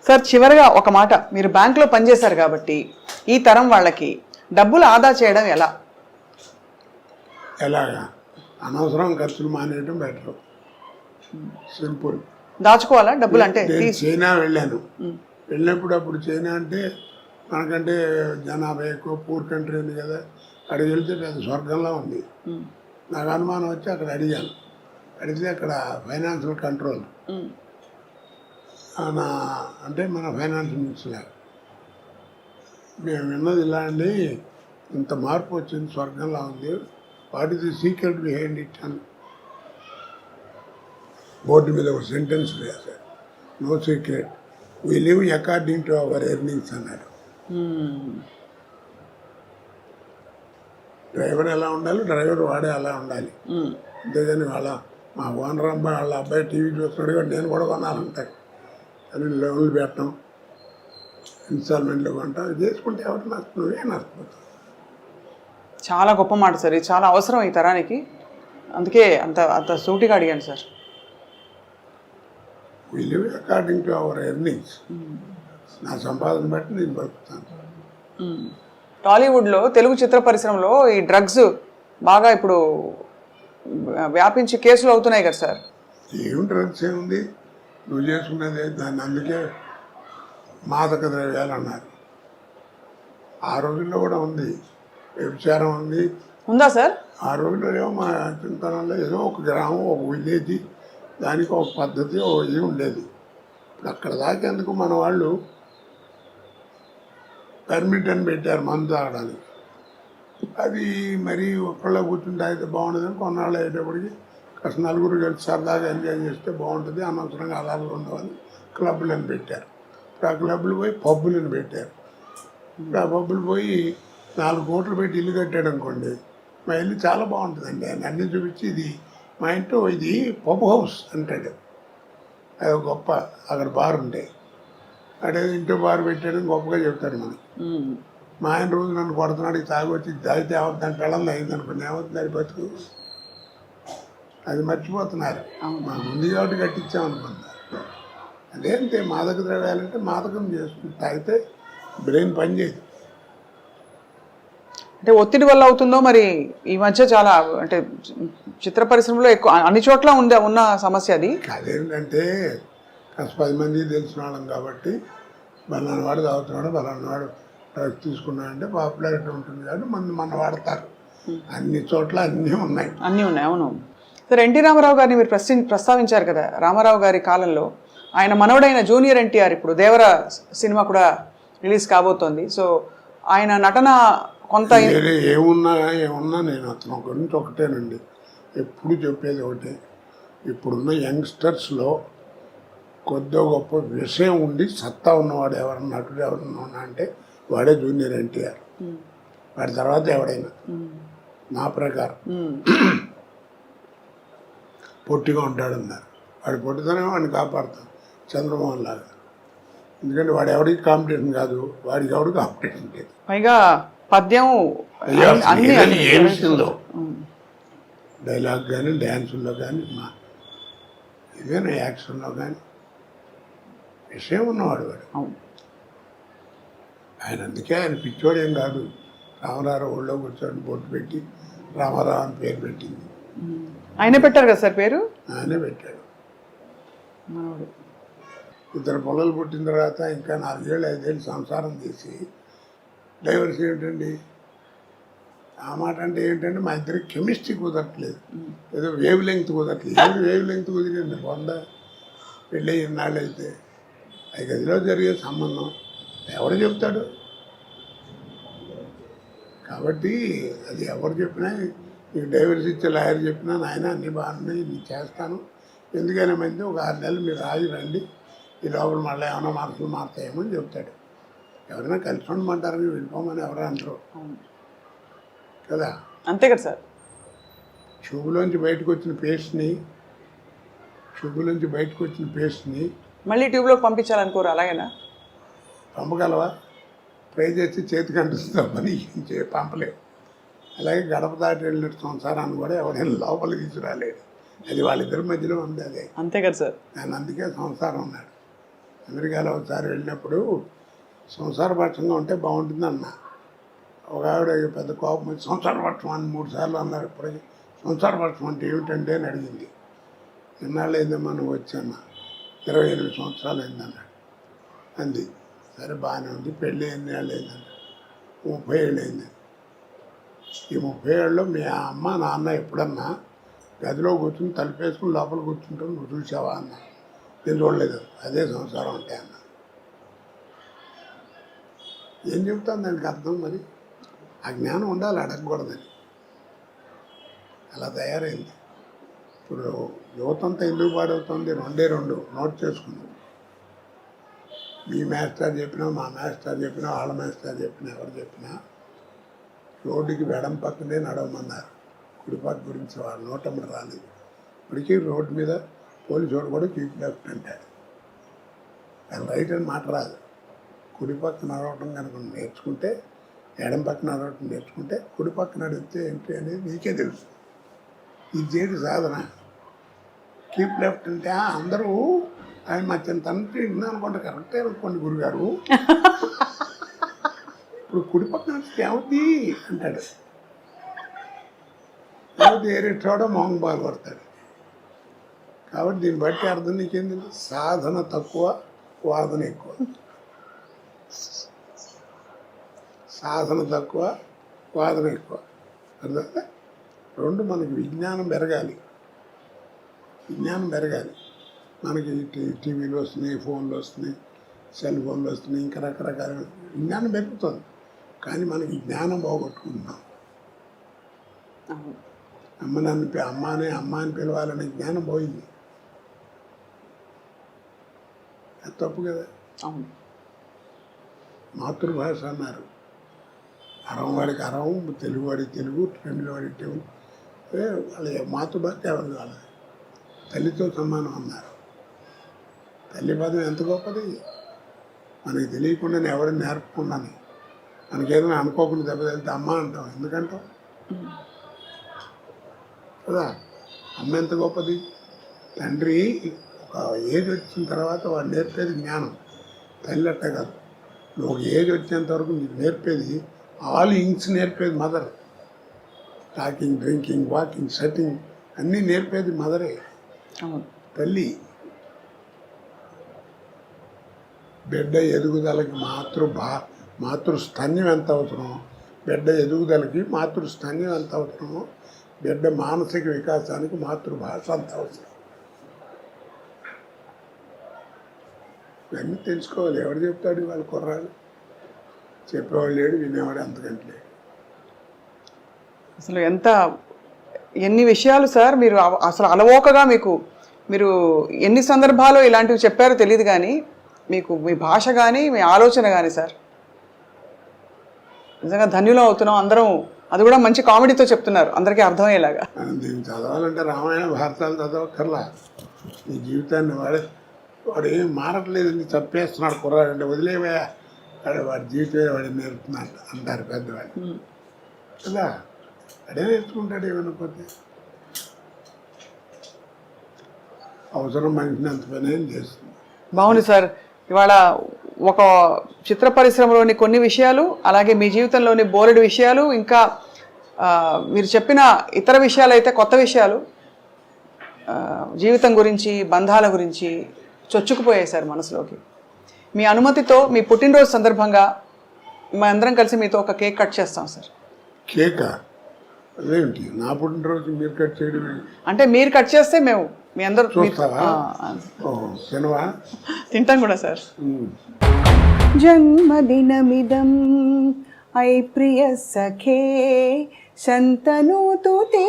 Sir చివరిగా ఒక మాట, మీరు బ్యాంకులో పనిచేశారు కాబట్టి ఈ తరం వాళ్ళకి డబ్బులు ఆదా చేయడం ఎలా? ఎలాగా అనవసరం ఖర్చులు మానేయడం బెటర్. సింపుల్. దాచుకోవాలా డబ్బులు? అంటే నేను చైనా వెళ్ళాను. వెళ్ళినప్పుడు అప్పుడు చైనా అంటే మనకంటే జనాభా ఎక్కువ, పూర్ కంట్రీ ఉంది కదా, అక్కడికి వెళ్తే పెద్ద స్వర్గంలా ఉంది. నాకు అనుమానం వచ్చి అక్కడ అడిగాను. అడిగితే అక్కడ ఫైనాన్షియల్ కంట్రోల్ అంటే మన ఫైనాన్స్ మినిస్టర్, మేము విన్నది ఇలా అండి, ఇంత మార్పు వచ్చింది, స్వర్గంలా ఉంది, what is the secret behind it అని బోర్డు మీద ఒక సెంటెన్స్ వేశారు. No secret, we live according to our earnings అన్నాడు. డ్రైవర్ ఎలా ఉండాలి, డ్రైవర్ వాడే అలా ఉండాలి. అంతేగాని మా ఓనర్ అబ్బాయి వాళ్ళ అబ్బాయి టీవీ చూస్తున్నాడు కాబట్టి నేను కూడా కొనాలంటాయి అని లోన్లు పెట్టడం, ఇన్స్టాల్మెంట్లు కొంటాం, చేసుకుంటే ఎవరు నష్టం, నువ్వే నష్టపోతావు. చాలా గొప్ప మాట సార్, ఇది చాలా అవసరం ఈ తరానికి, అందుకే అంత అంత సూటిగా అడిగాను sir. We live according to our earnings. నా సంపాదన బట్టి నేను బతుకుతాను. టాలీవుడ్లో తెలుగు చిత్ర పరిశ్రమలో ఈ డ్రగ్స్ బాగా ఇప్పుడు వ్యాపించి కేసులు అవుతున్నాయి కదా సార్. ఏం డ్రగ్స్ ఏముంది, నువ్వు చేసుకున్నదే దాన్ని, అందుకే మాదక ద్రవ్యాలు అన్నారు. ఆ రోజుల్లో కూడా ఉంది, వ్యభిచారం ఉంది. ఉందా సార్? ఆ రోజుల్లో ఏమో మా చింతనంలో ఏదో ఒక గ్రామం, ఒక విలేజ్, దానికి ఒక పద్ధతి, ఒక ఇది ఉండేది. ఇప్పుడు అక్కడ దాకేందుకు మన వాళ్ళు పర్మిట్ అని పెట్టారు మందు తాగడానికి. అది మరీ ఒక్కళ్ళ కూర్చుంటే అయితే బాగుండదని కొన్నాళ్ళు అయ్యేటప్పటికి కాస్త నలుగురు కలిసి సరదాగా ఎంజాయ్ చేస్తే బాగుంటుంది, అనవసరంగా అలాగే ఉండవని క్లబ్లను పెట్టారు. ఇప్పుడు ఆ క్లబ్లు పోయి పబ్బులను పెట్టారు. ఇప్పుడు ఆ పబ్బులు పోయి 4 కోట్లు పెట్టి ఇల్లు కట్టాడు అనుకోండి, మా ఇల్లు చాలా బాగుంటుందండి ఆయన అన్నీ చూపించి, ఇది మా ఇంట్లో ఇది పబ్ హౌస్ అంటాడు. అది గొప్ప, అక్కడ బార్ ఉంటాయి, అదే ఇంట్లో బార్ పెట్టాడని గొప్పగా చెప్తాడు మనకి. మా ఆయన రోజు నన్ను కొడుతున్నాడు, తాగి వచ్చి తాగితే దాని పిల్లలు అయింది అనుకోండి, ఏమవుతుంది అది బతుకు, అది మర్చిపోతున్నారు. మా ముందు కాబట్టి కట్టించామనుకున్నారు. అదేంటే మాదక ద్రవ్యాలంటే మాదకం చేసుకుని తాగితే బ్రెయిన్ పనిచేయదు. అంటే ఒత్తిడి వల్ల అవుతుందో మరి. ఈ మధ్య చాలా అంటే చిత్ర పరిశ్రమలో ఎక్కువ అన్ని చోట్ల ఉన్న సమస్య అది. అదేంటంటే కాస్త 10 మంది తెలిసిన వాళ్ళం కాబట్టి, బలానా వాడు తాగుతున్నాడు, బలానా వాడు డ్రగ్స్ తీసుకున్నాడంటే పాపులారిటీ ఉంటుంది కాబట్టి మన వాడతారు. అన్ని చోట్ల అన్నీ ఉన్నాయి. అవును సార్. ఎన్టీ రామారావు గారిని మీరు ప్రస్తావించారు కదా. రామారావు గారి కాలంలో ఆయన మనవడైన జూనియర్ ఎన్టీఆర్ ఇప్పుడు దేవర సినిమా కూడా రిలీజ్ కాబోతోంది. సో ఆయన నటన కొంత ఏమున్నా నేను అతను గురించి ఒకటేనండి ఎప్పుడు చెప్పేది ఒకటే, ఇప్పుడున్న యంగ్స్టర్స్లో కొద్దిగా గొప్ప విషయం ఉండి సత్తా ఉన్నవాడు ఎవరన్నా, నటుడు ఎవరన్నా ఉన్నా అంటే వాడే జూనియర్ ఎన్టీఆర్. వాడి తర్వాత ఎవడైనా నా ప్రకారం. పొట్టిగా ఉంటాడన్నారు, వాడి పొట్టితోనే వాడిని కాపాడుతాం చంద్రమోహన్ లాగా. ఎందుకంటే వాడు ఎవరికి కాంపిటీషన్ కాదు, వాడికి ఎవడు కాంపిటీషన్ లేదు. పైగా పద్యం ఏ విషయంలో డైలాగ్ కానీ, డ్యాన్సుల్లో కానీ, ఏదైనా యాక్షన్లో కానీ విషయం ఉన్నవాడు వాడు. ఆయన అందుకే ఆయన పిచ్చోడు ఏం కాదు. రామారావు ఊళ్ళో కూర్చొని బొట్టు పెట్టి రామారావు అని పేరు పెట్టింది. ఆయనే పెట్టారు కదా సార్ పేరు? ఆయనే పెట్టాడు. 2 పిల్లలు పుట్టిన తర్వాత ఇంకా 4 ఏళ్ళు 5 ఏళ్ళు సంసారం తీసి డైవర్స్ ఏమిటండి? ఆ మాట అంటే ఏంటంటే మా ఇద్దరికి కెమిస్ట్రీ కుదరట్లేదు, ఏదో వేవ్ లెంగ్త్ కుదరట్లేదు. ఏది వేవ్ లెంగ్త్ కుదిరింది? పెళ్ళి ఇన్నాళ్ళు అయితే 5 గదిలో జరిగే సంబంధం ఎవరు చెప్తాడు? కాబట్టి అది ఎవరు చెప్పినా, నీకు డైవర్స్ ఇచ్చే లాయర్ చెప్పినా, నాయన అన్నీ బాగున్నాయి, నేను చేస్తాను, ఎందుకైనా మంది ఒక 6 నెలలు మీరు ఆగి రండి, ఈ లోపల మళ్ళీ ఏమైనా మార్పులు మారుతాయేమో అని చెప్తాడు. ఎవరైనా కలిసి ఉండమంటారని వెళ్ళిపోమని ఎవరు అంటారు కదా. అంతే కదా సార్. ట్యూబ్లోంచి బయటకు వచ్చిన పేస్ట్ని మళ్ళీ ట్యూబ్లోకి పంపించాలనుకోరు, అలాగేనా? పంపగలవా? ట్రై చేసి చేతికి అంటుస్తుందా పని పంపలేవు. అలాగే గడప దాటి వెళ్ళిన సంసారాన్ని కూడా ఎవరైనా లోపలికి తీసుకురాలేడు. అది వాళ్ళిద్దరి మధ్యలో ఉంది. అదే అంతే కదా సార్. నేను అందుకే సంసారం ఉన్నాడు. అమెరికాలో ఒకసారి వెళ్ళినప్పుడు సంసారపక్షంగా ఉంటే బాగుంటుంది అన్న. ఒక ఆవిడ పెద్ద కోపం వచ్చి సంసారపక్షం అని 3 సార్లు అన్నారు. ఇప్పటికీ సంసారపక్షం అంటే ఏమిటంటే అని అడిగింది. ఎన్నాళ్ళు అయిందమ్మా నువ్వు వచ్చాన్న? 28 సంవత్సరాలు అయిందన్నాడు. అంది. సరే బాగానే ఉంది. పెళ్ళి ఎన్ని ఏళ్ళు అయిందండి? 30 ఏళ్ళు అయింది. ఈ 30 ఏళ్ళలో మీ అమ్మ నాన్న ఎప్పుడన్నా గదిలో కూర్చుని తలుపేసుకుని లోపల కూర్చుంటాం నువ్వు చూసావా అన్న. నేను చూడలేదు. అదే సంసారం అంటే అన్న. ఏం చెబుతాను దానికి అర్థం? మరి ఆ జ్ఞానం ఉండాలి, అడగకూడదని. అలా తయారైంది. ఇప్పుడు యువతంతా ఎందుకు పాడవుతుంది? 2 నోట్ చేసుకున్నాం. మీ మాస్టర్ చెప్పినా, మా మాస్టర్ చెప్పినా, వాళ్ళ మాస్టర్ చెప్పినా, ఎవరు చెప్పినా రోడ్డుకి వెడం పక్కనే నడవమన్నారు. కుడిపక్క గురించి వాళ్ళ నోటమ్మడి రాలేదు. ఇప్పటికీ రోడ్డు మీద పోలీసు వాడు కూడా కీప్ లెఫ్ట్ అంటాడు. అది రైట్ అని మాట రాదు. కుడిపక్క నడవటం కనుక నేర్చుకుంటే, ఎడం పక్క నడవటం నేర్చుకుంటే కుడిపక్క నడిస్తే ఏంటి అనేది నీకే తెలుసు. ఇది చేయడు సాధన. కీప్ లెఫ్ట్ అంటే అందరూ ఆయన మా చిన్న తండ్రి అనుకుంటే కరెక్టే అనుకోండి గురుగారు. ఇప్పుడు కుడిపక్క నడిస్తే ఏమవుతుంది అంటాడు. ఏమవుతుంది? ఏరే చోట మొహం బాగా పడతాడు. కాబట్టి దీన్ని బట్టి అర్థం నీకేంది? సాధన తక్కువ, వాదన ఎక్కువ. సాధన తక్కువ, వాదన ఎక్కువ. అర్థం? 2 మనకి విజ్ఞానం పెరగాలి. విజ్ఞానం పెరగాలి. మనకి టీవీలు వస్తున్నాయి, ఫోన్లు వస్తున్నాయి, సెల్ ఫోన్లు వస్తున్నాయి, ఇంకా రకరకాల విజ్ఞానం పెరుగుతుంది. కానీ మనకి జ్ఞానం పోగొట్టుకుంటున్నాం. అమ్మ అని పిలవాలనే జ్ఞానం పోయింది. అది తప్పు కదా. మాతృభాష అన్నారు. అరం వాడికి అరం, తెలుగు వాడికి తెలుగు, తమిళ వాడికి తెలుగు. వాళ్ళ మాతృభాష ఎవరు కాదు. తల్లితో సమానం అన్నారు. తల్లి పదం ఎంత గొప్పది. మనకి తెలియకుండానే ఎవరిని నేర్పకుండానే మనకేదైనా అనుకోకుండా దెబ్బతలితే అమ్మ అంటాం. ఎందుకంటాం కదా? అమ్మ ఎంత గొప్పది. తండ్రి ఒక ఏజ్ వచ్చిన తర్వాత వాడు నేర్పేది జ్ఞానం. తల్లి అట్ట కాదు. నువ్వు ఒక ఏజ్ వచ్చేంత వరకు నీకు నేర్పేది ఆల్ ఇంగ్స్ నేర్పేది mother. Talking, drinking, walking, sitting అన్నీ నేర్పేది మదరే, తల్లి. బిడ్డ ఎదుగుదలకి మాతృస్తన్యం ఎంత అవసరమో, బిడ్డ ఎదుగుదలకి మాతృస్తన్యం ఎంత అవసరమో, బిడ్డ మానసిక వికాసానికి మాతృభాష అంత అవసరం. ఇవన్నీ తెలుసుకోవాలి. ఎవరు చెప్తాడు వాళ్ళ కుర్రాడు? చెప్పేవాడు లేడు, వినేవాడు అంతకంటే లేడు. అసలు ఎన్ని విషయాలు సార్ మీరు అసలు అలవోకగా మీరు ఎన్ని సందర్భాల్లో ఇలాంటివి చెప్పారో తెలియదు. కానీ మీకు మీ భాష కానీ మీ ఆలోచన కానీ సార్ నిజంగా ధన్యులం అవుతున్నాం అందరం. అది కూడా మంచి కామెడీతో చెప్తున్నారు, అందరికీ అర్థమయ్యేలాగా. దీన్ని చదవాలంటే రామాయణ భారతాలు చదవక్కర్లా. నీ జీవితాన్ని వాడు ఏం మారట్లేదు, నీ చంపేస్తున్నాడు కుర్రాడు అంటే వదిలేవా, వాడి జీవితమే వాడి నేర్పుతున్నాడు అంటారు పెద్దవాడు కదా. అడే నేర్చుకుంటాడు ఏమనుకోతే. అవసరం మనిషిని అంత పని ఏం చేస్తుంది. బాగుంది సార్. ఇవాళ ఒక చిత్ర పరిశ్రమలోని కొన్ని విషయాలు, అలాగే మీ జీవితంలోని బోలెడు విషయాలు, ఇంకా మీరు చెప్పిన ఇతర విషయాలు అయితే కొత్త విషయాలు, జీవితం గురించి, బంధాల గురించి చొచ్చుకుపోయాయి సార్ మనసులోకి. మీ అనుమతితో మీ పుట్టినరోజు సందర్భంగా మా అందరం కలిసి మీతో ఒక కేక్ కట్ చేస్తాం సార్. కేకా? అదేంటి నా పుట్టినరోజు మీరు కట్ చేయడం? అంటే మీరు కట్ చేస్తే మేము మీ అందరూ తింటాం కూడా సార్. జన్మదినమిదం ఐ ప్రియ సఖే శంతనూతు తే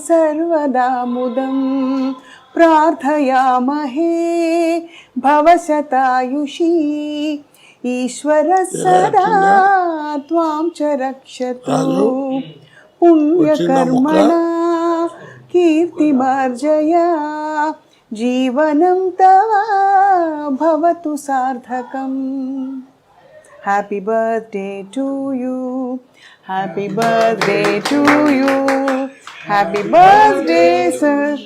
సర్వదా ముదం ప్రార్థయామహే భవశతాయుషీ ఈశ్వర సదా త్వాం చ రక్షతు పుణ్యకర్మణా కీర్తిమార్జయ జీవనం తవ భవతు సార్థకం. Happy birthday to you, happy birthday to you, happy birthday sir.